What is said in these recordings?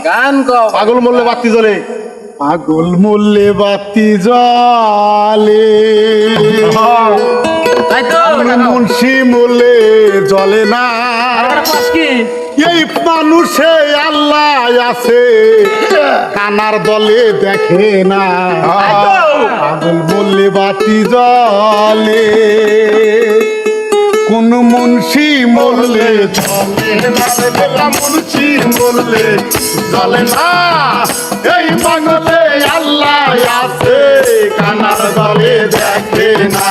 গান গাও। পাগল মরলে বাতি জ্বলে, পাগল মরলে বাতি জ্বলে, তাই তো মুন্সি মরলে জ্বলে না। এই মানুষে আল্লাহ আছে, কানার দলে দেখে না। পাগল মরলে বাতি জ্বলে, কোন মুন্সি মরলে জ্বলে না, মুন্সি মরলে জ্বলে না। এই পাগলে আল্লাহ আছে, কানার দলে দেখে না।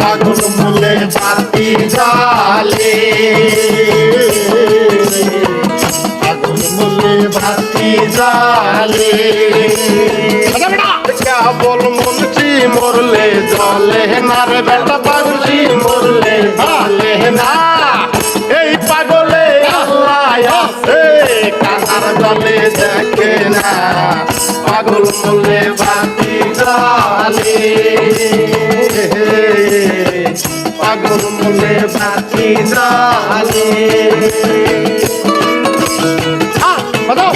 পাগল মরলে বাতি জ্বলে, পাগল মরলে বাতি জ্বলে। কেবল মুন্সি মরলে জ্বলে না রে বেটা, পাগলি মরলে জ্বলে না। এই পাগলে আল্লাহ আছে, কানার দলে দেখে না। পাগল মরলে বাতি জ্বলে, পাগল মরলে বাতি জ্বলে। বাজাও।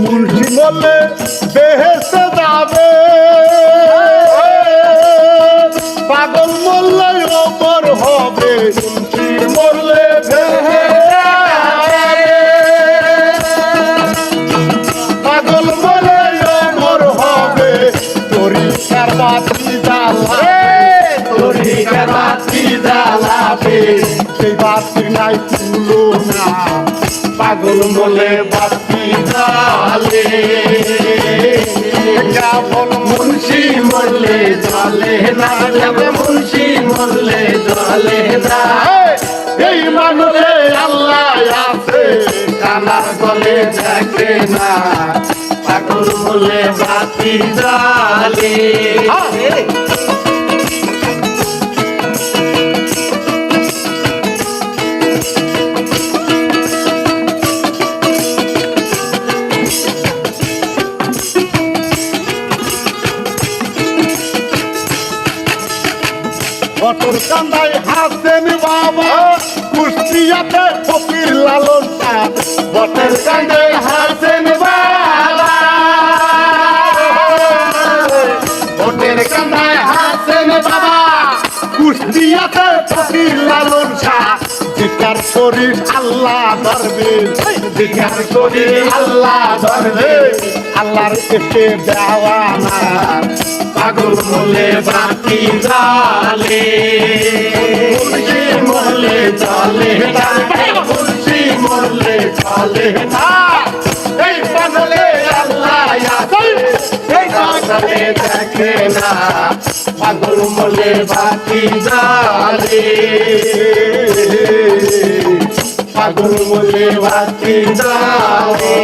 মুন্সি মরলে বেহেশতে যাবে, পাগল মরলে অমর হবে। মুন্সি মরলে বেহেশতে যাবে, পাগল মরলে অমর হবে। তরিকার বাতি জ্বালাবে, তরিকার বাতি জ্বালাবে, সেই বাতি নাই তুলো না। পাগল মরলে বাতি জ্বলে, কেবল মুন্সি মরলে জ্বলে না, মুন্সি মরলে জ্বলে না। এই মানুষে আল্লাহ আছে, কানার দলে দেখে না। পাগল মরলে বাতি জ্বলে। বটর কান্দায় হাসেন বাবা, কুষ্টিয়াতে ফকির লালন শাহ। বটর কান্দায় হাসেন বাবা, বটের কান্দায় হাসেন বাবা, কুষ্টিয়াতে ফকির লালন শাহ। জিকার করি আল্লাহ ধরবে, জিকার করি আল্লাহ ধরবে, আল্লাহর এসে দেওয়ানা। পাগল মরলে বাতি জ্বলে, মুন্সি মরলে জ্বলে না, মুন্সি মরলে জ্বলে না। এই পাগলে আল্লাহ আছে, এই পাগলে দেখে না। পাগল মরলে বাতি জ্বলে, পাগল মরলে বাতি জ্বলে।